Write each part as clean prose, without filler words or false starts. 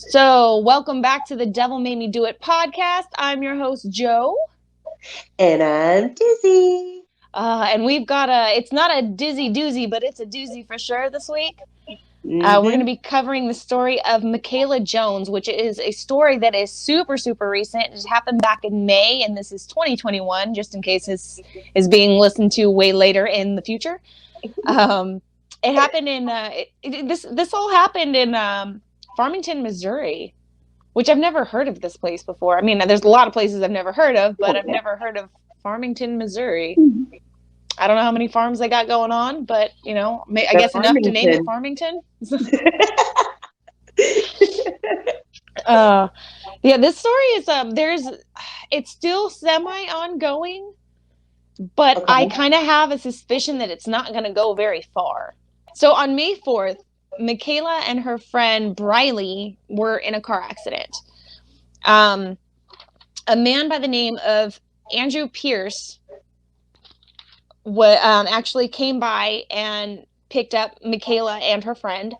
So, welcome back to the Devil Made Me Do It podcast. I'm your host, Joe. And I'm Dizzy. And we've got it's not a dizzy doozy, but it's a doozy for sure this week. We're going to Mm-hmm. be covering the story of Mikayla Jones, which is a story that is super, super recent. It happened back in May, and this is 2021, just in case this is being listened to way later in the future. It happened in, this all happened in Farmington, Missouri, which I've never heard of this place before. I mean, there's a lot of places I've never heard of, but I've never heard of Farmington, Missouri. I don't know how many farms they got going on, but, I guess enough to name it Farmington. This story is, it's still semi-ongoing, but I kind of have a suspicion that it's not going to go very far. So on May 4th, Mikayla and her friend Briley were in a car accident. A man by the name of Andrew Pierce actually came by and picked up Mikayla and her friend.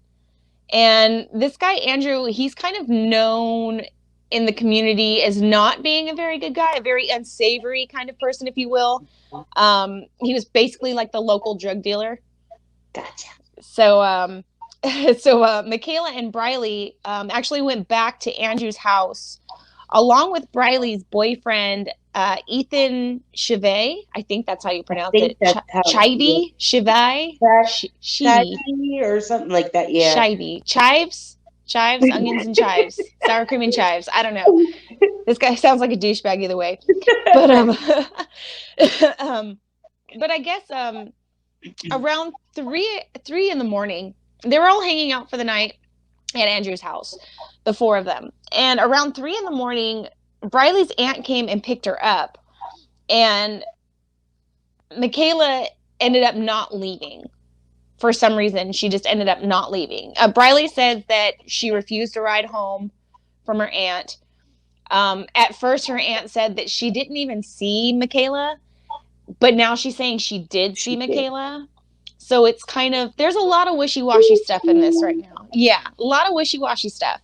And this guy, Andrew, he's kind of known in the community as not being a very good guy, a very unsavory kind of person, if you will. He was basically like the local drug dealer. Gotcha. So Mikayla and Briley actually went back to Andrew's house along with Briley's boyfriend, Ethan Chivay. I think that's how you pronounce it. Chivy? Chivay? Chivy or something like that, yeah. Chivy. Chives, onions and chives. Sour cream and chives. I don't know. This guy sounds like a douchebag either way. But but I guess around 3 in the morning, they were all hanging out for the night at Andrew's house, the four of them. And around 3 in the morning, Briley's aunt came and picked her up. And Mikayla ended up not leaving. For some reason, she just ended up not leaving. Briley said that she refused to ride home from her aunt. At first, her aunt said that she didn't even see Mikayla. But now she's saying she did see Mikayla. So it's kind of, there's a lot of wishy-washy stuff in this right now. Yeah, a lot of wishy-washy stuff.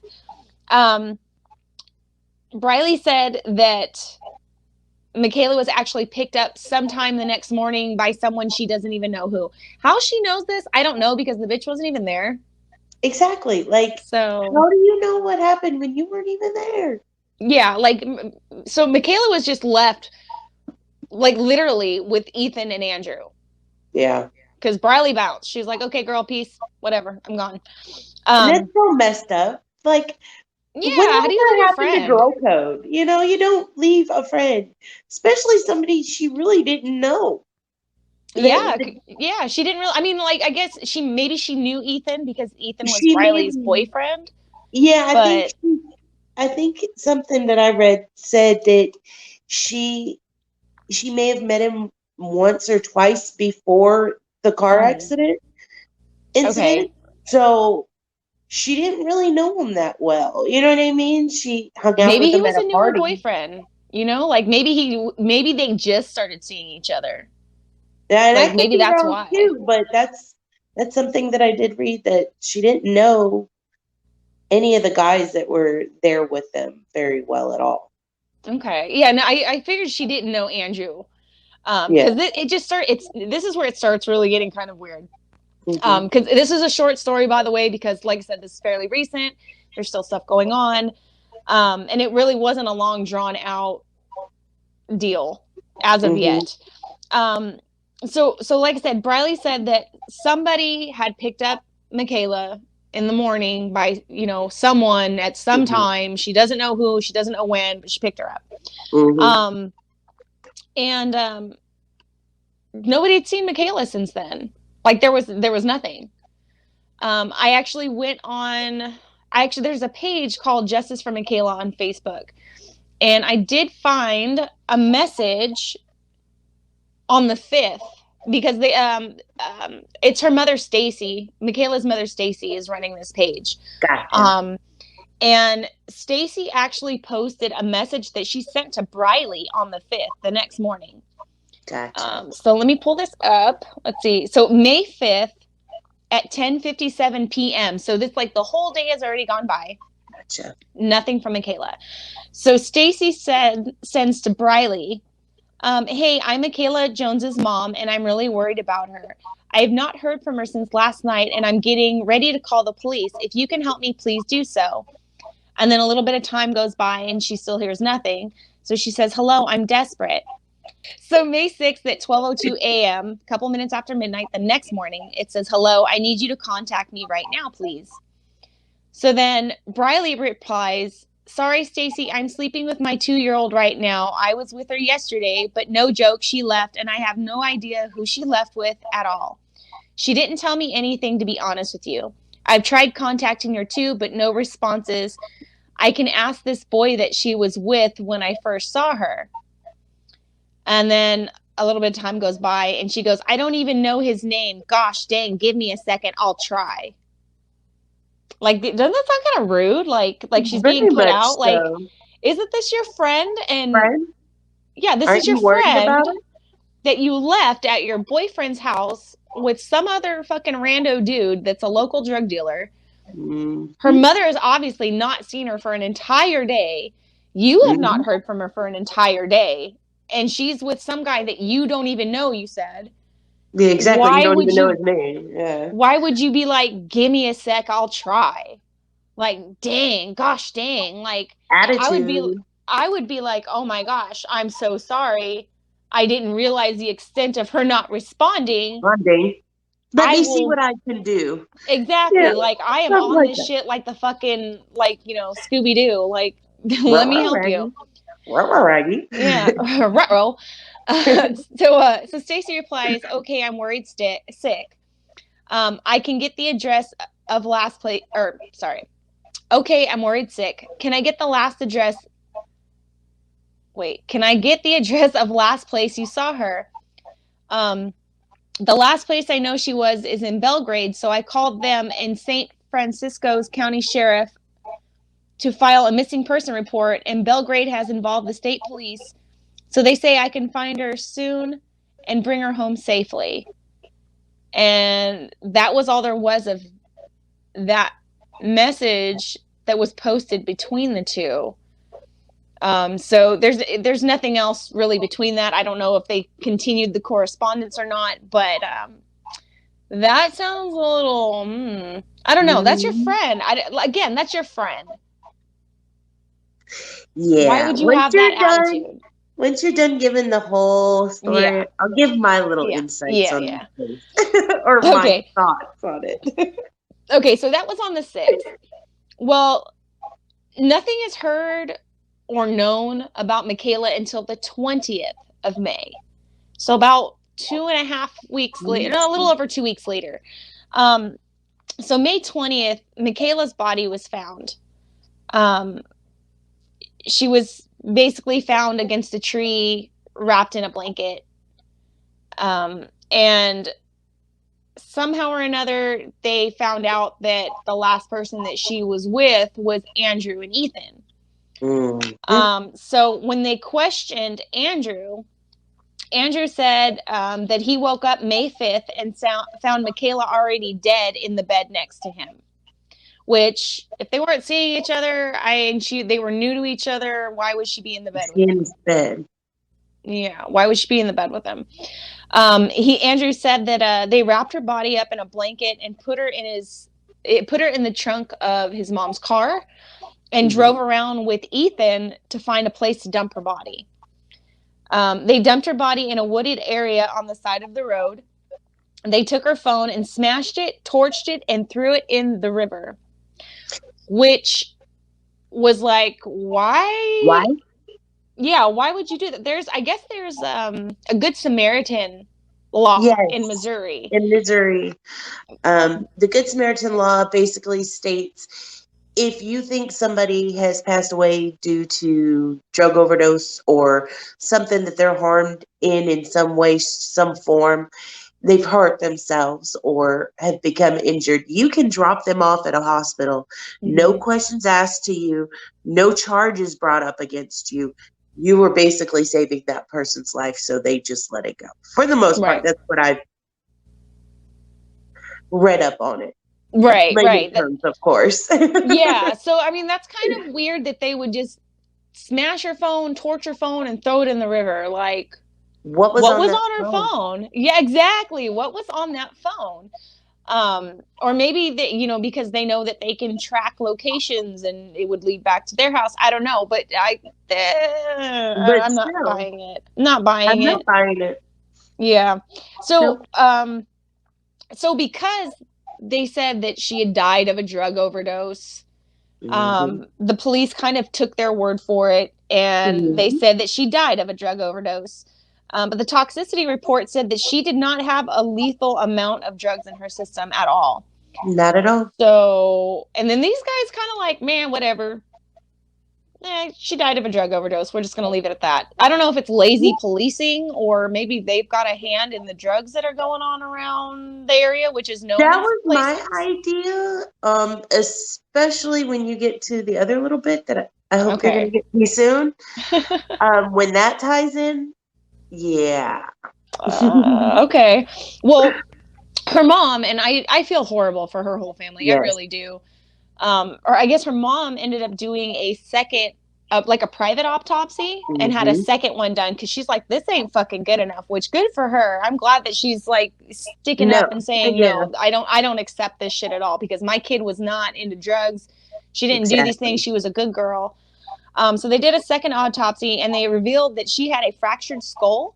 Briley said that Mikayla was actually picked up sometime the next morning by someone she doesn't even know who. How she knows this, I don't know, because the bitch wasn't even there. Exactly. So how do you know what happened when you weren't even there? Yeah, so Mikayla was just left, literally with Ethan and Andrew. Yeah. Because Briley bounced. She was like, okay, girl, peace. Whatever. I'm gone. And that's so messed up. Yeah, how do you leave a friend? To girl code? You don't leave a friend, especially somebody she really didn't know. Yeah, she didn't really. I mean, I guess she knew Ethan because Ethan was Briley's boyfriend. Yeah, I think something that I read said that she may have met him once or twice before the car accident incident. Okay. So she didn't really know him that well. You know what I mean? She hung out with him at a party. Maybe he was a newer boyfriend. Maybe they just started seeing each other. Yeah, and maybe that's why. Too, but that's something that I did read, that she didn't know any of the guys that were there with them very well at all. Okay. Yeah, no, I figured she didn't know Andrew. Because it just this is where it starts really getting kind of weird. Because this is a short story, by the way, because like I said, this is fairly recent. There's still stuff going on. And it really wasn't a long drawn out deal as of yet. So like I said, Briley said that somebody had picked up Mikayla in the morning by, someone at some time. She doesn't know who, she doesn't know when, but she picked her up. And nobody had seen Mikayla since then. There was nothing. I actually went on, there's a page called Justice for Mikayla on Facebook. And I did find a message on the 5th, because it's her mother, Stacy. Mikayla's mother, Stacy, is running this page. Gotcha. And Stacy actually posted a message that she sent to Briley on the 5th, the next morning. Gotcha. So let me pull this up. Let's see. So May 5th at 10:57 p.m. So this the whole day has already gone by. Gotcha. Nothing from Mikayla. So Stacy sends to Briley, hey, I'm Mikayla Jones's mom, and I'm really worried about her. I have not heard from her since last night, and I'm getting ready to call the police. If you can help me, please do so. And then a little bit of time goes by, and she still hears nothing. So she says, hello, I'm desperate. So May 6th at 12:02 a.m., a couple minutes after midnight, the next morning, it says, hello, I need you to contact me right now, please. So then Briley replies, sorry, Stacy, I'm sleeping with my 2-year-old right now. I was with her yesterday, but no joke, she left, and I have no idea who she left with at all. She didn't tell me anything, to be honest with you. I've tried contacting her too, but no responses. I can ask this boy that she was with when I first saw her. And then a little bit of time goes by, and she goes, I don't even know his name. Gosh dang, give me a second. I'll try. Like, doesn't that sound kind of rude? Like she's Very being put much out. so. Like, isn't this your friend? And Friend? yeah, this Aren't is your you worried friend about it? that you left at your boyfriend's house with some other fucking rando dude that's a local drug dealer. Mm-hmm. Her mother has obviously not seen her for an entire day. You have not heard from her for an entire day. And she's with some guy that you don't even know, you said. Yeah, exactly. Why you don't would even you, know his name. Yeah. Why would you be like, give me a sec, I'll try? Like, dang, gosh dang. Like, Attitude. I would be like, oh my gosh, I'm so sorry. I didn't realize the extent of her not responding. Bonding. Let me see what I can do. Exactly. Yeah, like, I am on like this that. shit like the fucking, like, Scooby-Doo. Like, let me help you. Raggy. Yeah. Ruh-roh. So Stacy replies, okay, I'm worried sick. I can get the address of last place, or sorry. Okay, I'm worried sick. Can I get the address of last place you saw her? The last place I know she was is in Belgrade, so I called them in St. Francisco's County Sheriff to file a missing person report, and Belgrade has involved the state police, so they say I can find her soon and bring her home safely. And that was all there was of that message that was posted between the two. So there's nothing else really between that. I don't know if they continued the correspondence or not, but that sounds a little, I don't know. That's your friend. Again, that's your friend. Yeah. Why would you have that attitude? Once you're done giving the whole story, I'll give my little insights on this case. Or my thoughts on it. Okay, so that was on the 6th. Well, nothing is heard or known about Mikayla until the 20th of May. So about 2.5 weeks later, a little over 2 weeks later. So May 20th, Mikayla's body was found. She was basically found against a tree, wrapped in a blanket. And somehow or another, they found out that the last person that she was with was Andrew and Ethan. So when they questioned Andrew said that he woke up May 5th and found Mikayla already dead in the bed next to him. Which, if they weren't seeing each other, they were new to each other, why would she be in the bed with him? Yeah, why would she be in the bed with him? Andrew said that they wrapped her body up in a blanket and put her in the trunk of his mom's car and drove around with Ethan to find a place to dump her body. They dumped her body in a wooded area on the side of the road. They took her phone and smashed it, torched it, and threw it in the river. Which was like, why? Why? Yeah, why would you do that? I guess there's a Good Samaritan law in Missouri. The Good Samaritan law basically states if you think somebody has passed away due to drug overdose or something that they're harmed in some way, some form, they've hurt themselves or have become injured, you can drop them off at a hospital. No questions asked to you, no charges brought up against you. You were basically saving that person's life, so they just let it go. For the most part, that's what I've read up on it. Right, Layman right. terms, of course. Yeah. So, I mean, that's kind of weird that they would just smash her phone, torch her phone, and throw it in the river. Like, What was what on was that on her phone? phone? Yeah, exactly. What was on that phone? Or maybe that, because they know that they can track locations and it would lead back to their house. I don't know, but But I'm not still, buying it. Not buying I'm it. not buying it. Yeah. So, Nope. because they said that she had died of a drug overdose, Mm-hmm. the police kind of took their word for it, and they Mm-hmm. said that she died of a drug overdose. But the toxicity report said that she did not have a lethal amount of drugs in her system at all. Not at all. So, and then these guys kind of like, man, whatever. She died of a drug overdose. We're just going to leave it at that. I don't know if it's lazy policing or maybe they've got a hand in the drugs that are going on around the area, which is known That as was my places. idea, especially when you get to the other little bit that I hope you're going to Okay. get to soon. When that ties in, yeah. Okay. Well, her mom, and I feel horrible for her whole family. I Yes. really do. Or I guess her mom ended up doing a second, like a private autopsy, and had a Mm-hmm. second one done because she's like, this ain't fucking good enough. Which good for her. I'm glad that she's like sticking No. up and saying Yeah. no. I don't accept this shit at all because my kid was not into drugs. She didn't do these things. Exactly. She was a good girl. So they did a second autopsy and they revealed that she had a fractured skull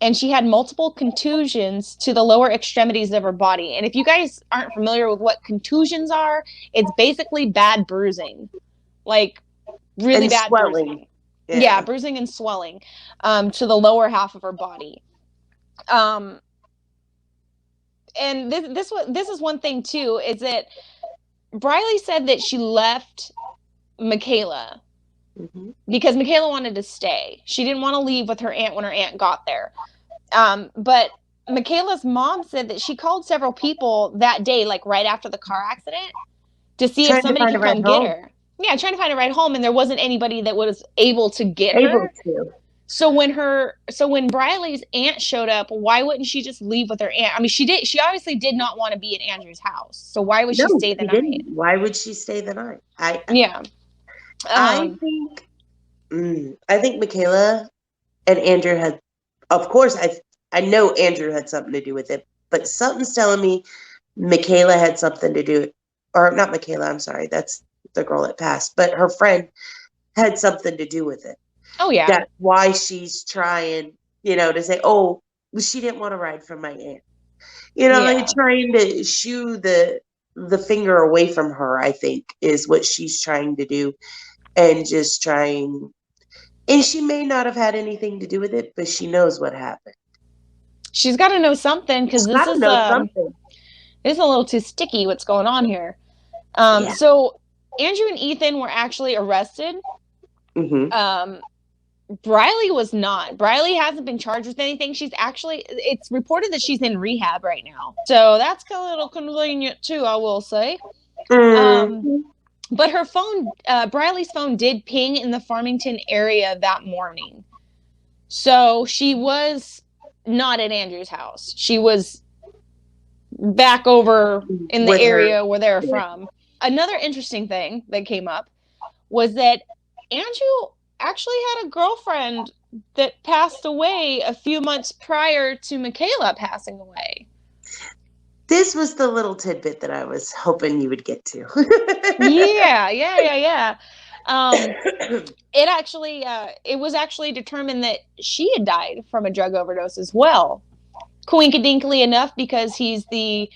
and she had multiple contusions to the lower extremities of her body. And if you guys aren't familiar with what contusions are, it's basically bad bruising, like really And bad swelling. bruising. Yeah, Yeah. bruising and swelling to the lower half of her body. Um, and this is one thing too, is that Briley said that she left Mikayla Mm-hmm. because Mikayla wanted to stay. She didn't want to leave with her aunt when her aunt got there. But Mikayla's mom said that she called several people that day, like right after the car accident, to see if Trying to somebody find a could ride come get home. her. Yeah, trying to find a ride home, and there wasn't anybody that was able to get Able her. to. So when Briley's aunt showed up, why wouldn't she just leave with her aunt? I mean, she did. She obviously did not want to be at Andrew's house. So why would No, she stay the she night? didn't. Why would she stay the night? Yeah. I Um. think I think Mikayla and Andrew had, of course, I know Andrew had something to do with it, but something's telling me Mikayla had something to do, or not Mikayla, I'm sorry, that's the girl that passed, but her friend had something to do with it. Oh yeah. That's why she's trying, to say, oh, she didn't want to ride from my aunt. Like Yeah. trying to shoo the finger away from her, I think, is what she's trying to do. And just trying, and she may not have had anything to do with it, but she knows what happened. She's got to know something because She's got to know something. this is a little too sticky. What's going on here? Yeah. So Andrew and Ethan were actually arrested. Mm-hmm. Briley was not. Briley hasn't been charged with anything. It's reported that she's in rehab right now. So that's a little convenient too, I will say. Mm-hmm. But her phone, Briley's phone did ping in the Farmington area that morning. So she was not at Andrew's house. She was back over in the With her. area where they're from. Another interesting thing that came up was that Andrew actually had a girlfriend that passed away a few months prior to Mikayla passing away. This was the little tidbit that I was hoping you would get to. Yeah. It was actually determined that she had died from a drug overdose as well. Coinkadinkly enough, because he's the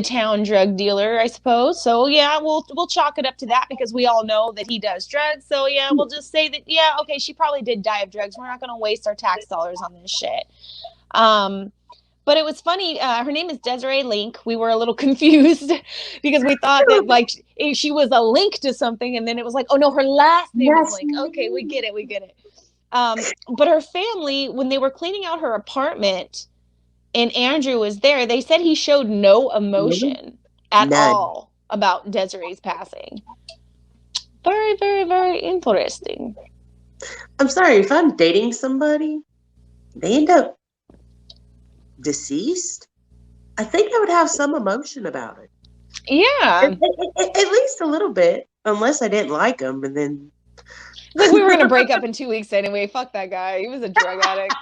town drug dealer, I suppose. So yeah, we'll chalk it up to that because we all know that he does drugs. So yeah, we'll just say that okay, she probably did die of drugs. We're not going to waste our tax dollars on this shit. But it was funny. Her name is Desiree Link. We were a little confused because we thought that like she was a link to something, and then it was like, oh no, her last name is Link. Okay, we get it. But her family, when they were cleaning out her apartment, and Andrew was there, they said he showed no emotion at None. all about Desiree's passing. Very, very, very interesting. I'm sorry, if I'm dating somebody, they end up deceased, I think I would have some emotion about it. Yeah. At least a little bit, unless I didn't like him, and then It's like we were gonna break up in 2 weeks anyway. Fuck that guy. He was a drug addict.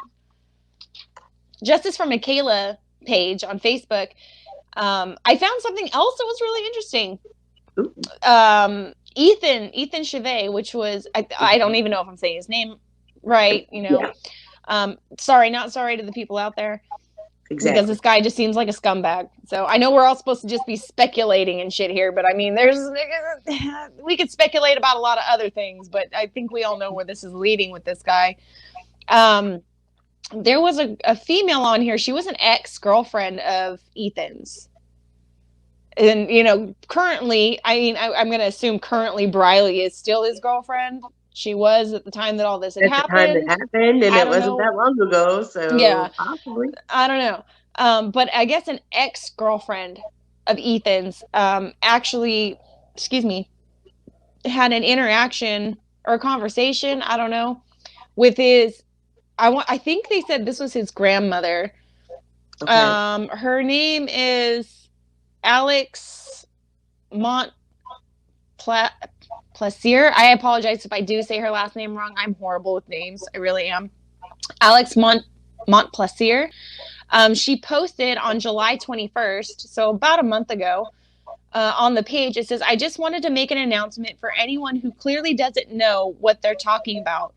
Justice for Mikayla page on Facebook. I found something else that was really interesting. Ethan Chevet, which was I don't even know if I'm saying his name right. Sorry, not sorry to the people out there. Exactly. Because this guy just seems like a scumbag. So I know we're all supposed to just be speculating and shit here, but I mean, we could speculate about a lot of other things, but I think we all know where this is leading with this guy. There was a female on here. She was an ex-girlfriend of Ethan's. And, currently, I mean, I'm going to assume currently Briley is still his girlfriend. She was at the time that all this had happened. At the time it happened, and it wasn't that long ago, so yeah, possibly. I don't know. But I guess an ex-girlfriend of Ethan's actually, had an interaction or a conversation, I don't know, with his, I think they said this was his grandmother. Okay. Her name is Alex Montplaisir. I apologize if I do say her last name wrong. I'm horrible with names. I really am. Alex Montplaisir. She posted on July 21st, so about a month ago, on the page. It says, I just wanted to make an announcement for anyone who clearly doesn't know what they're talking about.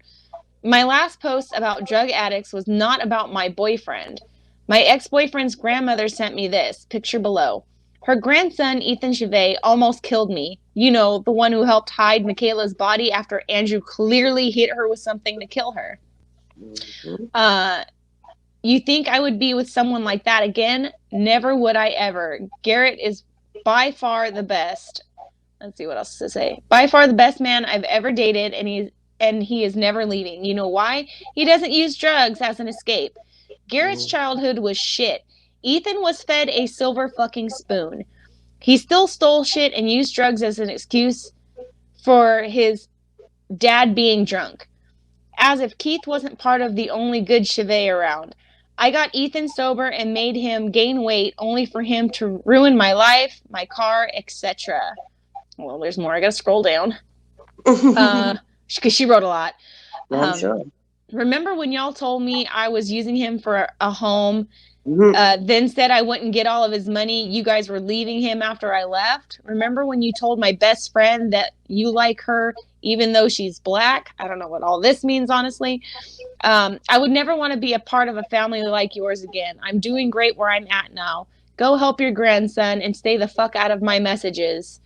My last post about drug addicts was not about my boyfriend. My ex-boyfriend's grandmother sent me this, picture below. Her grandson, Ethan Chevet, almost killed me. You know, the one who helped hide Mikayla's body after Andrew clearly hit her with something to kill her. Mm-hmm. You think I would be with someone like that again? Never would I ever. Garrett is by far the best. Let's see what else to say. By far the best man I've ever dated, and he is never leaving. You know why? He doesn't use drugs as an escape. Garrett's childhood was shit. Ethan was fed a silver fucking spoon. He still stole shit and used drugs as an excuse for his dad being drunk. As if Keith wasn't part of the only good Chevet around. I got Ethan sober and made him gain weight only for him to ruin my life, my car, etc. Well, there's more. I gotta scroll down. Because she wrote a lot. I'm sure. Remember when y'all told me I was using him for a home, then said I wouldn't get all of his money? You guys were leaving him after I left? Remember when you told my best friend that you like her even though she's black? I don't know what all this means, honestly. I would never want to be a part of a family like yours again. I'm doing great where I'm at now. Go help your grandson and stay the fuck out of my messages.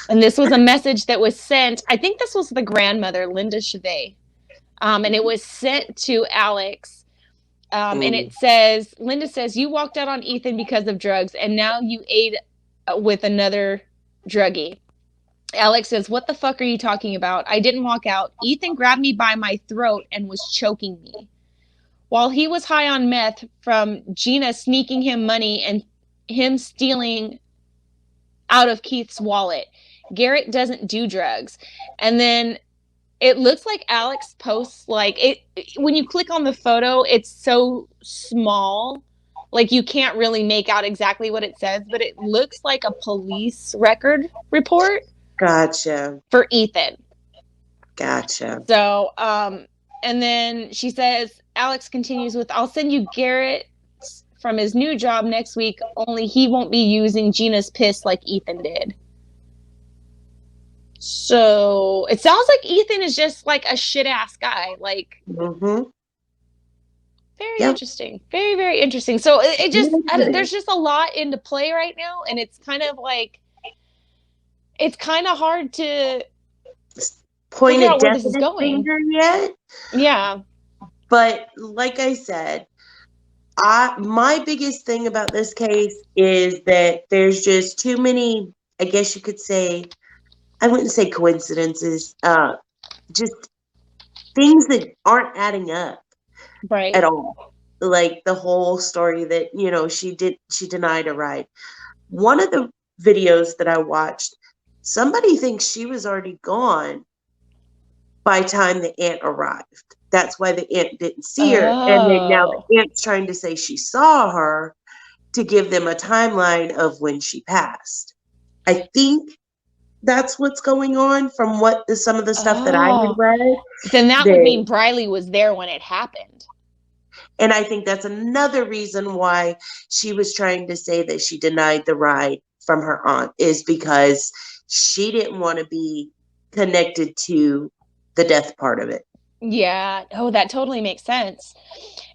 And this was a message that was sent. I think this was the grandmother, Linda Chevet. And it was sent to Alex. And it says, Linda says, you walked out on Ethan because of drugs, and now you ate with another druggie. Alex says, what the fuck are you talking about? I didn't walk out. Ethan grabbed me by my throat and was choking me. While he was high on meth from Gina sneaking him money and him stealing out of Keith's wallet. Garrett doesn't do drugs. And then it looks like Alex posts, like, it when you click on the photo, it's so small, like you can't really make out exactly what it says, but it looks like a police record report. Gotcha. For Ethan. Gotcha. So, and then she says, Alex continues with, I'll send you Garrett from his new job next week, only he won't be using Gina's piss like Ethan did. So it sounds like Ethan is just like a shit ass guy. Like, very interesting. Very, very interesting. So it just, there's just a lot into play right now. And it's kind of like, it's kind of hard to point a definite finger yet. Yeah. But like I said, my biggest thing about this case is that there's just too many, I guess you could say, I wouldn't say coincidences, just things that aren't adding up at all. Like the whole story that, you know, she denied a ride. One of the videos that I watched, somebody thinks she was already gone by the time the aunt arrived. That's why the aunt didn't see her. And then now the aunt's trying to say she saw her to give them a timeline of when she passed. I think that's what's going on from some of the stuff that I had Oh, read. then that would mean Briley was there when it happened. And I think that's another reason why she was trying to say that she denied the ride from her aunt, is because she didn't want to be connected to the death part of it. Yeah. Oh, that totally makes sense.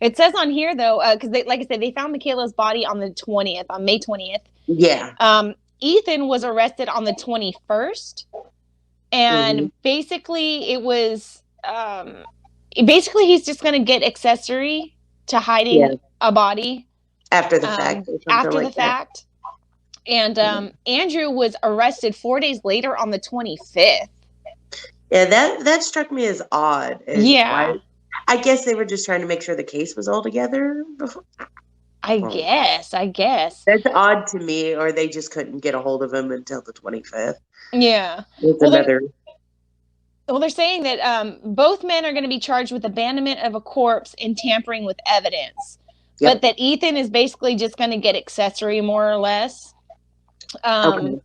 It says on here though, because like I said, they found Mikayla's body on the 20th, on May 20th. Yeah. Ethan was arrested on the 21st, and basically it was basically he's just going to get accessory to hiding a body After the fact, or something after like the fact. And Andrew was arrested 4 days later on the 25th. Yeah, that struck me as odd. Yeah. I guess they were just trying to make sure the case was all together. I guess. That's odd to me, or they just couldn't get a hold of him until the 25th. Yeah. Well, they're saying that both men are going to be charged with abandonment of a corpse and tampering with evidence. Yep. But that Ethan is basically just going to get accessory, more or less. Okay.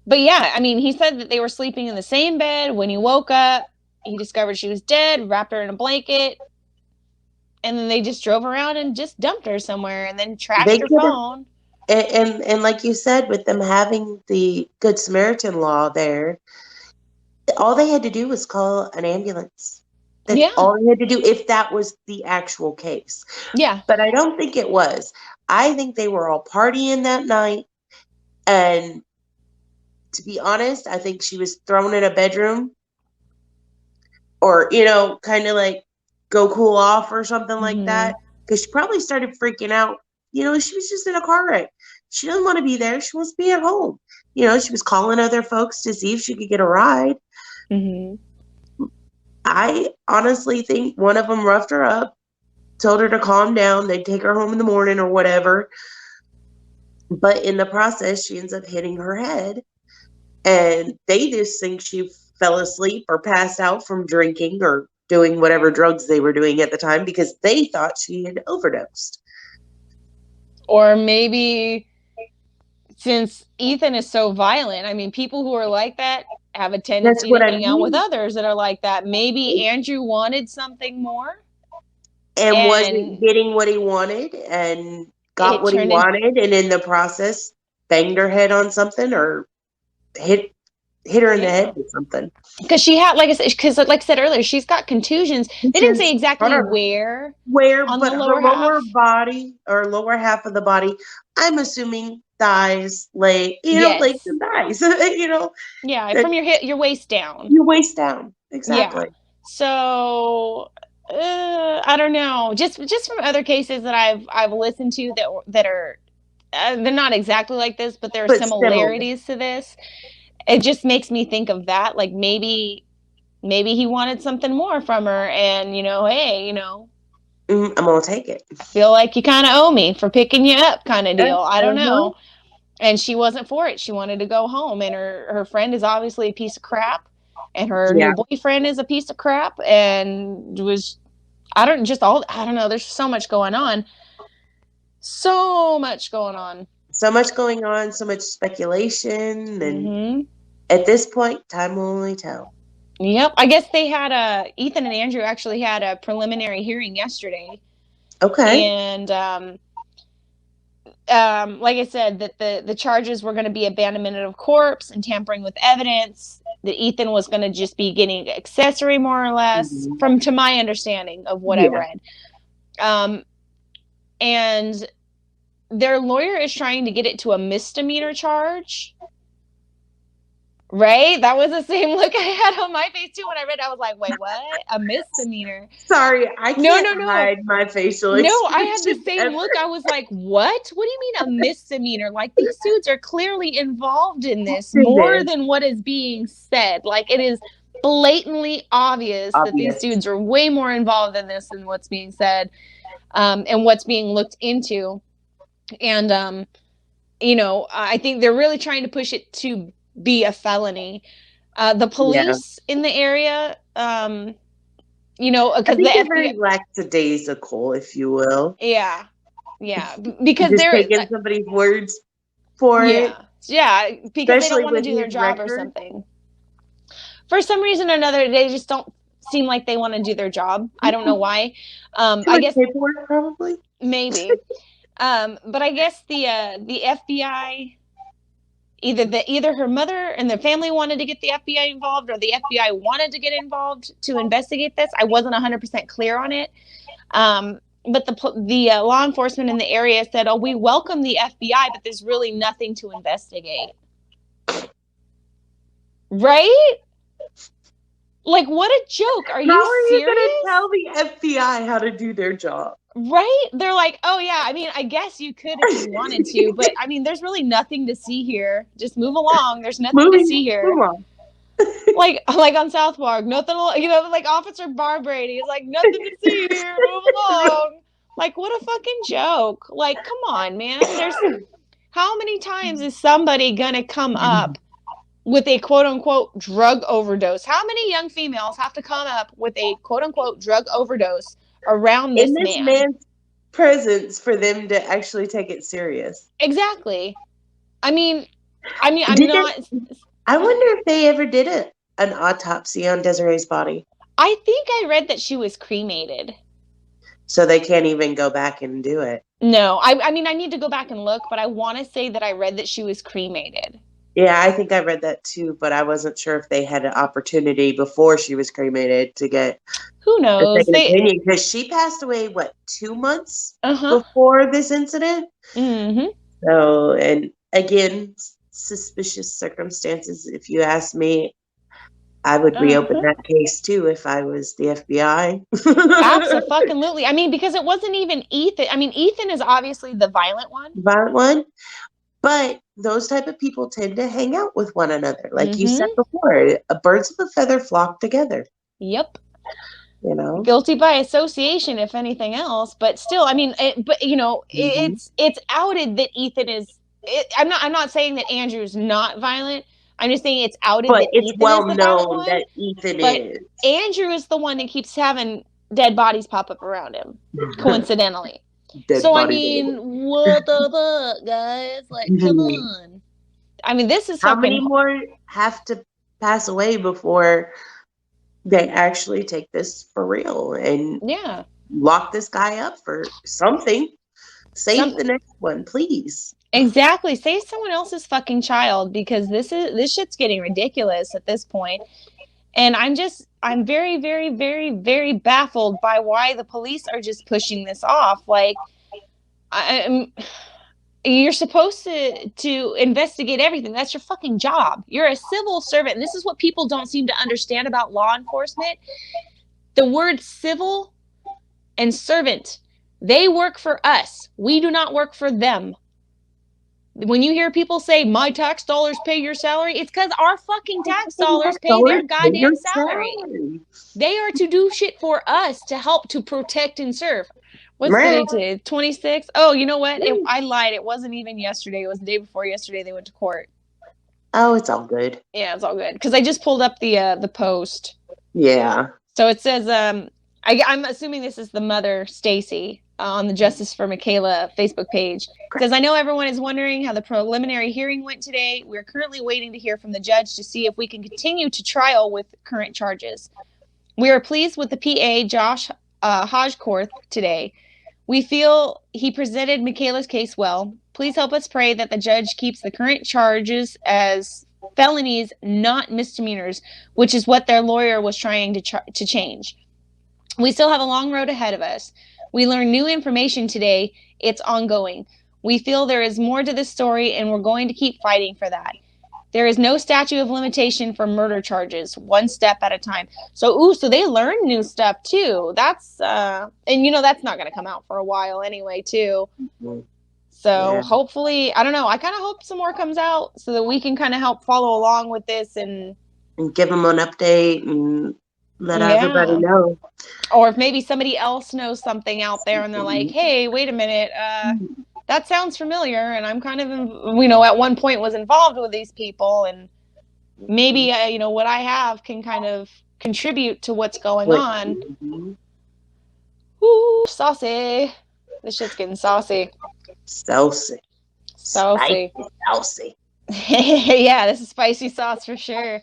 But yeah, I mean, he said that they were sleeping in the same bed. When he woke up, he discovered she was dead, wrapped her in a blanket, and then they just drove around and just dumped her somewhere and then trashed her phone. And like you said, with them having the Good Samaritan law there, all they had to do was call an ambulance. That's all they had to do, if that was the actual case. Yeah. But I don't think it was. I think they were all partying that night. And to be honest, I think she was thrown in a bedroom, or, kind of like go cool off or something like that. Because she probably started freaking out. She was just in a car wreck. She doesn't want to be there. She wants to be at home. She was calling other folks to see if she could get a ride. I honestly think one of them roughed her up, told her to calm down. They'd take her home in the morning or whatever. But in the process, she ends up hitting her head. And they just think she fell asleep or passed out from drinking or doing whatever drugs they were doing at the time, because they thought she had overdosed. Or maybe, since Ethan is so violent, I mean, people who are like that have a tendency to hang out with others that are like that. Maybe Andrew wanted something more. And wasn't getting what he wanted, and got what he wanted, and in the process banged her head on something, or hit her in the head with something. Because she had, like I said earlier, she's got contusions. They didn't say exactly where on but the lower body, or lower half of the body, I'm assuming thighs, legs and thighs. Yeah, from your waist down. Your waist down, exactly. Yeah. So I don't know. Just from other cases that I've listened to that are they're not exactly like this, but there are similarities to this. It just makes me think of that. Like maybe he wanted something more from her, and hey, I'm gonna take it. Feel like you kind of owe me for picking you up, kind of deal. I don't know. And she wasn't for it. She wanted to go home, and her friend is obviously a piece of crap, and her new boyfriend is a piece of crap, and I don't know. There's so much going on. So much going on. So much speculation, and at this point, time will only tell. Yep. I guess they had Ethan and Andrew actually had a preliminary hearing yesterday. Okay. And like I said, that the charges were going to be abandonment of corpse and tampering with evidence. That Ethan was going to just be getting accessory, more or less, to my understanding of what I read. And their lawyer is trying to get it to a misdemeanor charge. Right? That was the same look I had on my face too when I read it. I was like, wait, what? A misdemeanor? Sorry, I can't hide my facial expression. No, I had the same look. I was like, what? What do you mean a misdemeanor? Like, these dudes are clearly involved in this more than what is being said. Like, it is blatantly obvious that these dudes are way more involved in this than what's being said, and what's being looked into. And I think they're really trying to push it to be a felony. The police in the area, because they're very lackadaisical, if you will. Yeah, because they're taking somebody's words for it. Yeah, because Especially they don't want to with do their his job or record. something. For some reason or another, they just don't seem like they want to do their job. I don't know why. I guess paperwork, probably. maybe. But I guess the FBI, either her mother and the family wanted to get the FBI involved, or the FBI wanted to get involved to investigate this. I wasn't 100% clear on it. But the law enforcement in the area said, "Oh, we welcome the FBI, but there's really nothing to investigate." Right? Like, what a joke. Are you serious? How are you going to tell the FBI how to do their job? Right? They're like, "Oh, yeah, I mean, I guess you could if you wanted to, but, I mean, there's really nothing to see here. Just move along. There's nothing to see here." Like on South Park, nothing, like Officer Bar Brady is like, "Nothing to see here. Move along." Like, what a fucking joke. Like, come on, man. How many times is somebody going to come up with a quote-unquote drug overdose? How many young females have to come up with a quote-unquote drug overdose around this man's presence for them to actually take it serious? Exactly. I mean, I wonder if they ever did an autopsy on Desiree's body. I think I read that she was cremated. So they can't even go back and do it. No, I mean, I need to go back and look, but I want to say that I read that she was cremated. Yeah, I think I read that too, but I wasn't sure if they had an opportunity before she was cremated to get who knows a second opinion, because she passed away 2 months before this incident. Mm-hmm. So, and again, suspicious circumstances. If you ask me, I would reopen that case too if I was the FBI. Absolutely. I mean, because it wasn't even Ethan. I mean, Ethan is obviously the violent one. But those type of people tend to hang out with one another. Like you said before, birds of a feather flock together. Yep. You know, guilty by association, if anything else. But still, I mean, it's outed that Ethan is. I'm not saying that Andrew's not violent. I'm just saying it's outed that it's Ethan well is the known one, that Ethan but is. Andrew is the one that keeps having dead bodies pop up around him, coincidentally. So I mean, what the fuck, guys? Like, come on. I mean, this is how many more have to pass away before they actually take this for real and lock this guy up for something? Save the next one, please. Exactly. Save someone else's fucking child, because this shit's getting ridiculous at this point. And I'm very, very, very, very baffled by why the police are just pushing this off. Like, you're supposed to investigate everything. That's your fucking job. You're a civil servant. And this is what people don't seem to understand about law enforcement. The word civil and servant, they work for us. We do not work for them. When you hear people say, "My tax dollars pay your salary," it's because our fucking tax dollars pay their goddamn salary. They are to do shit for us, to help, to protect and serve. What's the date today? 26? Oh, you know what? I lied. It wasn't even yesterday. It was the day before yesterday they went to court. Oh, it's all good. Yeah, it's all good. Because I just pulled up the post. Yeah. So it says, I'm assuming this is the mother, Stacy, on the Justice for Mikayla Facebook page. It says, "I know everyone is wondering how the preliminary hearing went today. We're currently waiting to hear from the judge to see if we can continue to trial with current charges. We are pleased with the PA, Josh Hodgecorth, today. We feel he presented Mikayla's case well. Please help us pray that the judge keeps the current charges as felonies, not misdemeanors, which is what their lawyer was trying to change. We still have a long road ahead of us. We learned new information today. It's ongoing. We feel there is more to this story, and we're going to keep fighting for that. There is no statute of limitation for murder charges, one step at a time." So they learned new stuff too. That's and that's not going to come out for a while anyway too. So hopefully, I don't know. I kind of hope some more comes out so that we can kind of help follow along with this and give them an update and let everybody know. Or if maybe somebody else knows something out there and they're like, "Hey, wait a minute, that sounds familiar, and I'm kind of, at one point was involved with these people, and maybe, what I have can kind of contribute to what's going on." Ooh, saucy. This shit's getting saucy. Saucy. Saucy. Saucy. Yeah, this is spicy sauce for sure.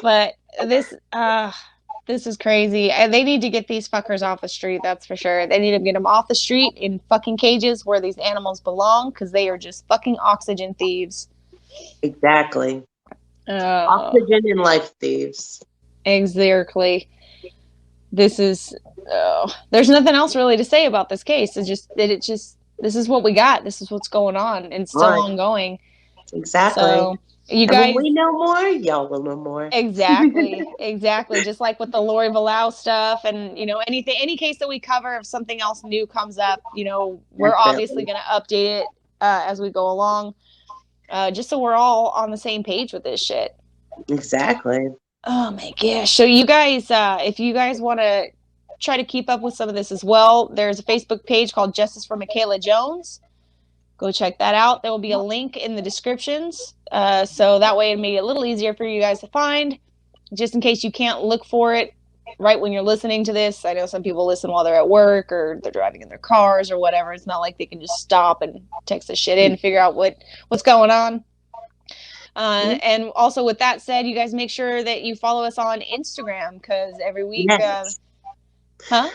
But this is crazy. And they need to get these fuckers off the street, that's for sure. They need to get them off the street in fucking cages where these animals belong, because they are just fucking oxygen thieves. Exactly. Oh, Oxygen and life thieves. exactly. This is there's nothing else really to say about this case. It's just that this is what we got. This is what's going on, and it's still Right. ongoing. Exactly. So you And when guys, we know more, y'all will know more. exactly. Just like with the Lori Vallow stuff, and anything, any case that we cover, if something else new comes up, we're obviously Definitely. going to update it as we go along, just so we're all on the same page with this shit. Exactly. Oh my gosh! So you guys, if you guys want to try to keep up with some of this as well, there's a Facebook page called Justice for Mikayla Jones. Go check that out. There will be a link in the descriptions, so that way it'll make it a little easier for you guys to find, just in case you can't look for it right when you're listening to this. I know some people listen while they're at work or they're driving in their cars or whatever. It's not like they can just stop and text the shit in and figure out what's going on. And also, with that said, you guys make sure that you follow us on Instagram, because every week, Yes. huh?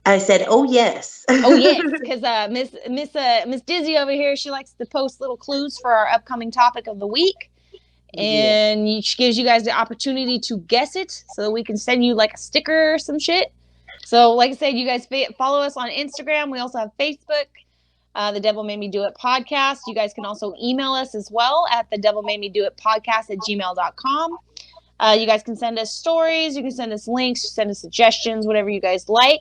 I said, oh, yes. Oh yes, because Miss Dizzy over here, she likes to post little clues for our upcoming topic of the week, and she gives you guys the opportunity to guess it, so that we can send you like a sticker or some shit. So, like I said, you guys follow us on Instagram. We also have Facebook, The Devil Made Me Do It podcast. You guys can also email us as well at the Devil Made Me Do It podcast at gmail.com. You guys can send us stories. You can send us links, send us suggestions, whatever you guys like.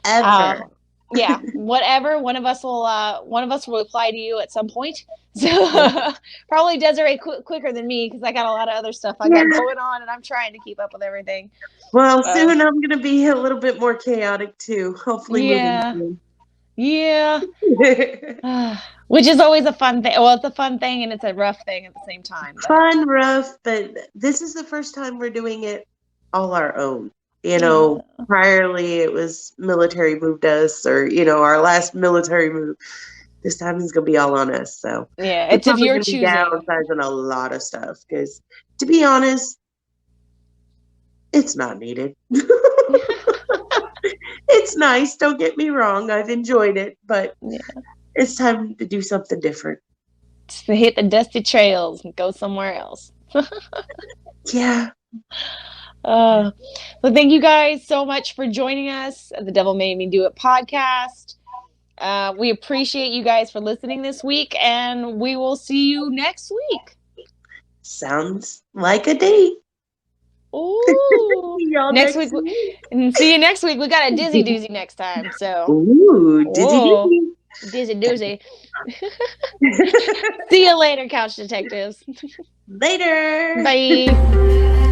Ever. Yeah, whatever. One of us will reply to you at some point. So probably Desiree quicker than me, because I got a lot of other stuff I got going on, and I'm trying to keep up with everything. Well, soon I'm going to be a little bit more chaotic too. Hopefully Yeah. moving Yeah. soon. Which is always a fun thing. Well, it's a fun thing and it's a rough thing at the same time. But. Fun, rough, but this is the first time we're doing it all our own. Priorly it was military moved us, or our last military move. This time it's gonna be all on us. So yeah, it's if you're choosing. Downsizing a lot of stuff, because to be honest, it's not needed. It's nice. Don't get me wrong. I've enjoyed it, but it's time to do something different. To hit the dusty trails and go somewhere else. Yeah. Well, thank you guys so much for joining us at the Devil Made Me Do It podcast. We appreciate you guys for listening this week, and we will see you next week. Sounds like a date. Ooh. next week. And see you next week. We got a dizzy doozy next time. So. Ooh, dizzy doozy. See you later, couch detectives. Later. Bye.